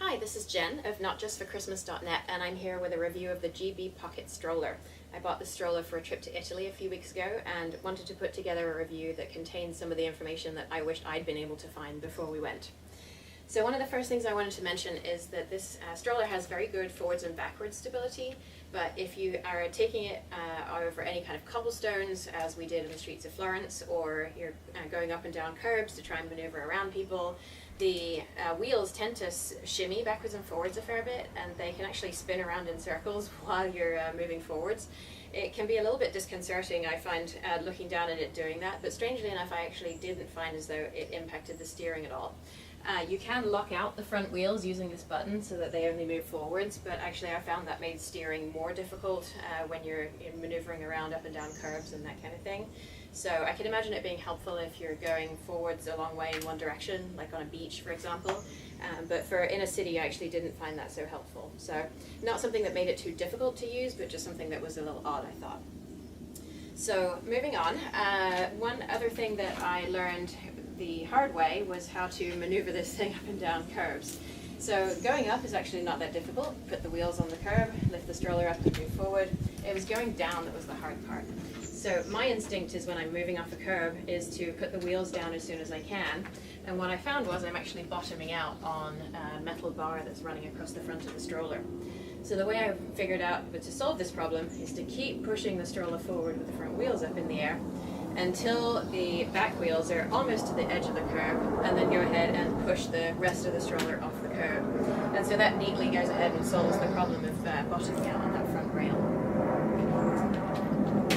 Hi, this is Jen of NotJustForChristmas.net, and I'm here with a review of the GB Pockit Stroller. I bought the stroller for a trip to Italy a few weeks ago and wanted to put together a review that contains some of the information that I wished I'd been able to find before we went. So one of the first things I wanted to mention is that this stroller has very good forwards and backwards stability, but if you are taking it over any kind of cobblestones, as we did in the streets of Florence, or you're going up and down curbs to try and maneuver around people, the wheels tend to shimmy backwards and forwards a fair bit, and they can actually spin around in circles while you're moving forwards. It can be a little bit disconcerting, I find, looking down at it doing that, but strangely enough I actually didn't find as though it impacted the steering at all. You can lock out the front wheels using this button so that they only move forwards, but actually I found that made steering more difficult when you're maneuvering around up and down curbs and that kind of thing. So I can imagine it being helpful if you're going forwards a long way in one direction, like on a beach for example, but for in a city I actually didn't find that so helpful. So not something that made it too difficult to use, but just something that was a little odd, I thought. So moving on, one other thing that I learned the hard way was how to maneuver this thing up and down curbs. So going up is actually not that difficult. Put the wheels on the curb, lift the stroller up and move forward. It was going down that was the hard part. So my instinct is when I'm moving off a curb is to put the wheels down as soon as I can. And what I found was I'm actually bottoming out on a metal bar that's running across the front of the stroller. So the way I figured out to solve this problem is to keep pushing the stroller forward with the front wheels up in the air until the back wheels are almost to the edge of the curb, and then go ahead and push the rest of the stroller off the curb. And so that neatly goes ahead and solves the problem of bottoming out on that front rail.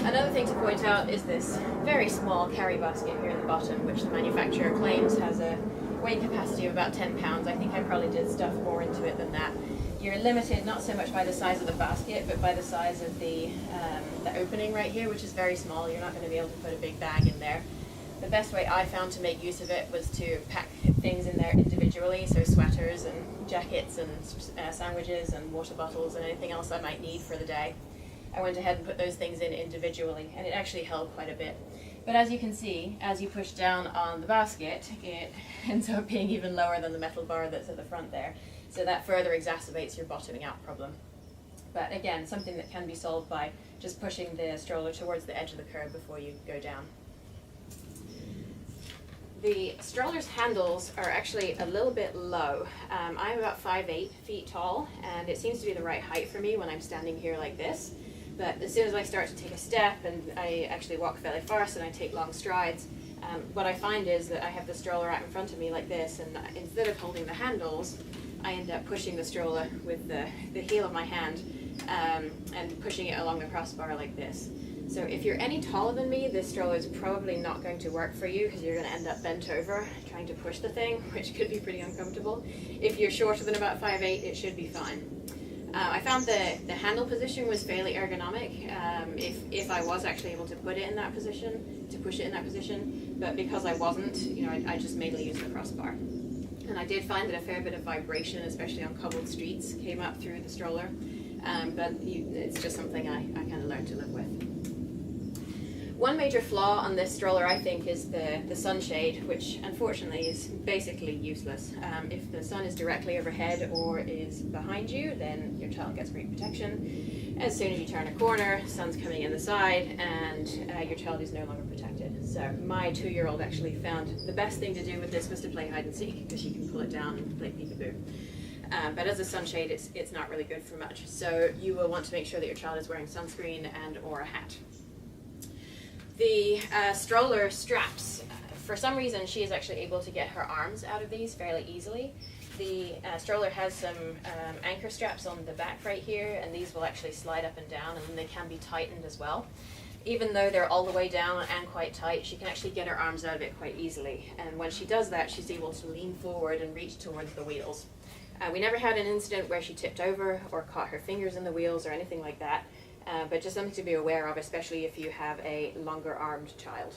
Another thing to point out is this very small carry basket here at the bottom, which the manufacturer claims has a weight capacity of about 10 pounds. I think I probably did stuff more into it than that. You're limited not so much by the size of the basket, but by the size of the opening right here, which is very small. You're not going to be able to put a big bag in there. The best way I found to make use of it was to pack things in there individually, so sweaters and jackets and sandwiches and water bottles and anything else I might need for the day. I went ahead and put those things in individually, and it actually held quite a bit. But as you can see, as you push down on the basket, it ends up being even lower than the metal bar that's at the front there. So that further exacerbates your bottoming out problem. But again, something that can be solved by just pushing the stroller towards the edge of the curb before you go down. The stroller's handles are actually a little bit low. I'm about 5'8" feet tall, and it seems to be the right height for me when I'm standing here like this. But as soon as I start to take a step, and I actually walk fairly fast and I take long strides, what I find is that I have the stroller out in front of me like this, and instead of holding the handles, I end up pushing the stroller with the heel of my hand and pushing it along the crossbar like this. So if you're any taller than me, this stroller is probably not going to work for you because you're going to end up bent over trying to push the thing, which could be pretty uncomfortable. If you're shorter than about 5'8", it should be fine. I found the handle position was fairly ergonomic if I was actually able to put it in that position, to push it in that position, but because I wasn't, I just mainly used the crossbar. And I did find that a fair bit of vibration, especially on cobbled streets, came up through the stroller, but it's just something I kind of learned to live with. One major flaw on this stroller, I think, is the sunshade, which unfortunately is basically useless. If the sun is directly overhead or is behind you, then your child gets great protection. As soon as you turn a corner, sun's coming in the side, and your child is no longer protected. So my 2-year-old actually found the best thing to do with this was to play hide and seek, because she can pull it down and play peekaboo. But as a sunshade, it's not really good for much. So you will want to make sure that your child is wearing sunscreen and or a hat. The stroller straps, for some reason she is actually able to get her arms out of these fairly easily. The stroller has some anchor straps on the back right here, and these will actually slide up and down, and they can be tightened as well. Even though they're all the way down and quite tight, she can actually get her arms out of it quite easily. And when she does that, she's able to lean forward and reach towards the wheels. We never had an incident where she tipped over or caught her fingers in the wheels or anything like that. But just something to be aware of, especially if you have a longer armed child.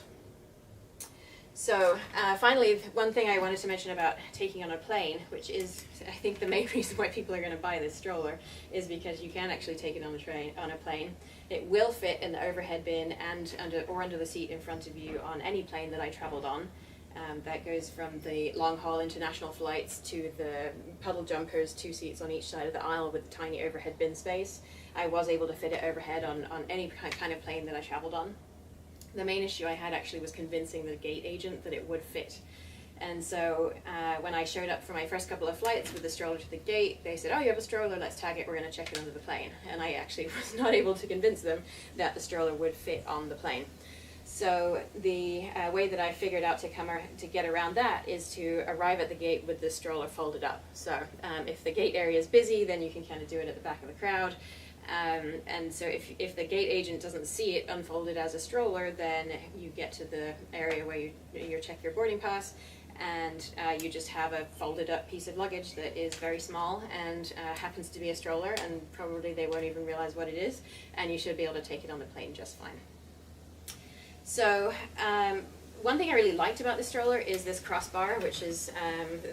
So finally, one thing I wanted to mention about taking on a plane, which is I think the main reason why people are going to buy this stroller, is because you can actually take it on a plane. It will fit in the overhead bin and under the seat in front of you on any plane that I traveled on. That goes from the long-haul international flights to the puddle jumpers, 2 seats on each side of the aisle with tiny overhead bin space. I was able to fit it overhead on any kind of plane that I traveled on. The main issue I had actually was convincing the gate agent that it would fit. And so when I showed up for my first couple of flights with the stroller to the gate, they said, "Oh, you have a stroller, let's tag it, we're going to check it under the plane." And I actually was not able to convince them that the stroller would fit on the plane. So the way that I figured out to get around that is to arrive at the gate with the stroller folded up. So if the gate area is busy, then you can kind of do it at the back of the crowd. And so if the gate agent doesn't see it unfolded as a stroller, then you get to the area where you check your boarding pass, and you just have a folded up piece of luggage that is very small and happens to be a stroller, and probably they won't even realize what it is, and you should be able to take it on the plane just fine. So one thing I really liked about the stroller is this crossbar, which is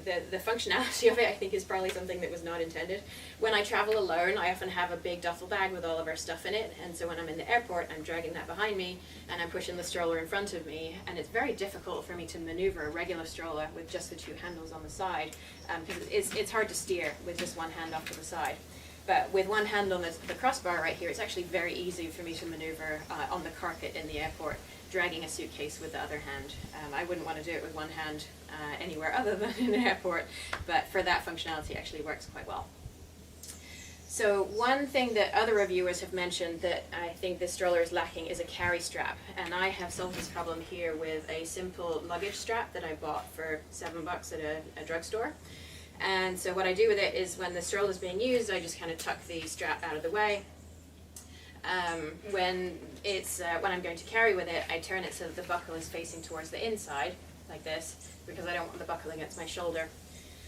the functionality of it, I think, is probably something that was not intended. When I travel alone, I often have a big duffel bag with all of our stuff in it, and so when I'm in the airport, I'm dragging that behind me, and I'm pushing the stroller in front of me, and it's very difficult for me to maneuver a regular stroller with just the 2 handles on the side, because it's hard to steer with just one hand off to the side. But with one hand on the crossbar right here, it's actually very easy for me to maneuver on the carpet in the airport, dragging a suitcase with the other hand. I wouldn't want to do it with one hand anywhere other than in an airport, but for that functionality it actually works quite well. So one thing that other reviewers have mentioned that I think this stroller is lacking is a carry strap, and I have solved this problem here with a simple luggage strap that I bought for $7 at a drugstore. And so what I do with it is when the stroller is being used, I just kind of tuck the strap out of the way. When I'm going to carry with it, I turn it so that the buckle is facing towards the inside, like this, because I don't want the buckle against my shoulder.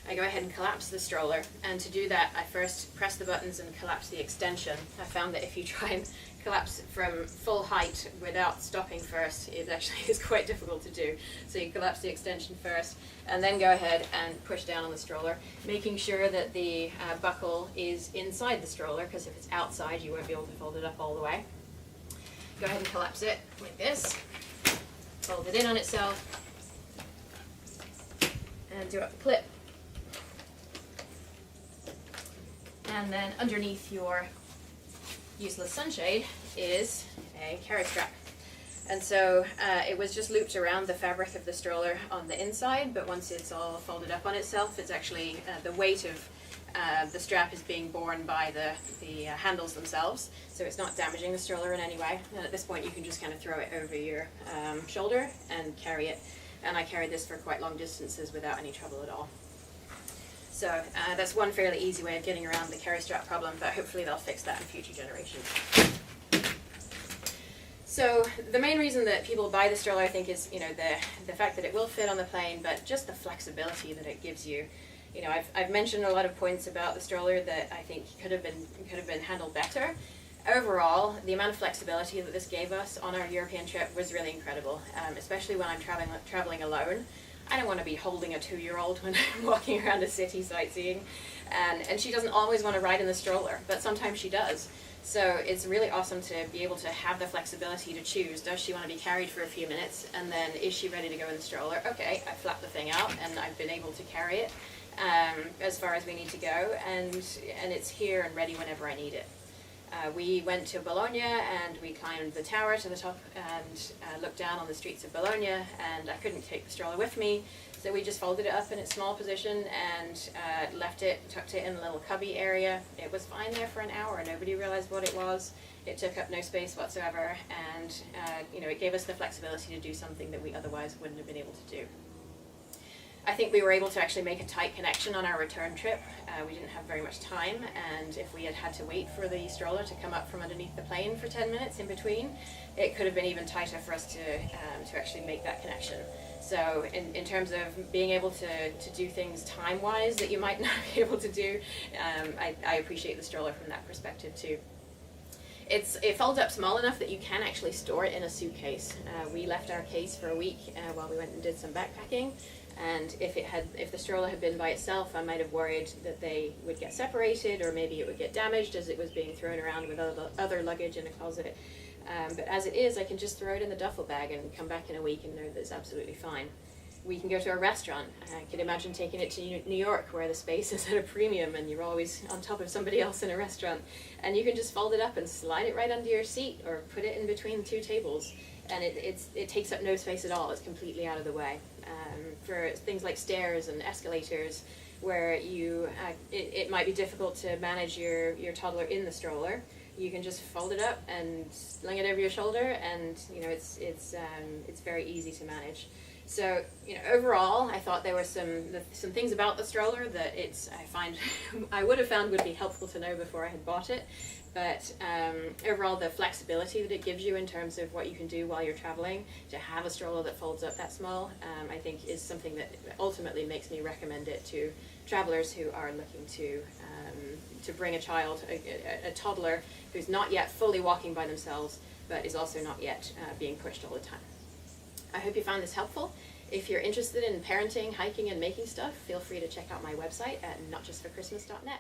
I go ahead and collapse the stroller, and to do that, I first press the buttons and collapse the extension. I found that if you try and collapse from full height without stopping first, it actually is quite difficult to do. So you collapse the extension first, and then go ahead and push down on the stroller, making sure that the buckle is inside the stroller, because if it's outside, you won't be able to fold it up all the way. Go ahead and collapse it like this, fold it in on itself, and do up the clip. And then underneath your useless sunshade is a carry strap. And so it was just looped around the fabric of the stroller on the inside, but once it's all folded up on itself, it's actually the weight of the strap is being borne by the handles themselves, so it's not damaging the stroller in any way. And at this point you can just kind of throw it over your shoulder and carry it. And I carried this for quite long distances without any trouble at all. So that's one fairly easy way of getting around the carry strap problem, but hopefully they'll fix that in future generations. So the main reason that people buy the stroller, I think, is the fact that it will fit on the plane, but just the flexibility that it gives you. I've mentioned a lot of points about the stroller that I think could have been handled better. Overall, the amount of flexibility that this gave us on our European trip was really incredible, especially when I'm traveling alone. I don't want to be holding a 2-year-old when I'm walking around a city sightseeing, and she doesn't always want to ride in the stroller, but sometimes she does. So it's really awesome to be able to have the flexibility to choose. Does she want to be carried for a few minutes, and then is she ready to go in the stroller? Okay, I flap the thing out and I've been able to carry it as far as we need to go, and it's here and ready whenever I need it. We went to Bologna and we climbed the tower to the top and looked down on the streets of Bologna, and I couldn't take the stroller with me, so we just folded it up in its small position and left it, tucked it in a little cubby area. It was fine there for an hour. Nobody realized what it was. It took up no space whatsoever, and it gave us the flexibility to do something that we otherwise wouldn't have been able to do. I think we were able to actually make a tight connection on our return trip. We didn't have very much time, and if we had to wait for the stroller to come up from underneath the plane for 10 minutes in between, it could have been even tighter for us to actually make that connection. So in terms of being able to do things time-wise that you might not be able to do, I appreciate the stroller from that perspective too. It folds up small enough that you can actually store it in a suitcase. We left our case for a week while we went and did some backpacking, and if the stroller had been by itself, I might have worried that they would get separated, or maybe it would get damaged as it was being thrown around with other luggage in a closet. But as it is, I can just throw it in the duffel bag and come back in a week and know that it's absolutely fine. We can go to a restaurant. I could imagine taking it to New York, where the space is at a premium and you're always on top of somebody else in a restaurant. And you can just fold it up and slide it right under your seat, or put it in between two tables. And it takes up no space at all. It's completely out of the way. For things like stairs and escalators, where it might be difficult to manage your toddler in the stroller, you can just fold it up and sling it over your shoulder, and it's very easy to manage. So overall, I thought there were some things about the stroller that I would have found would be helpful to know before I had bought it. But overall, the flexibility that it gives you in terms of what you can do while you're traveling, to have a stroller that folds up that small, I think is something that ultimately makes me recommend it to travelers who are looking to bring a child, a toddler who's not yet fully walking by themselves, but is also not yet being pushed all the time. I hope you found this helpful. If you're interested in parenting, hiking, and making stuff, feel free to check out my website at notjustforchristmas.net.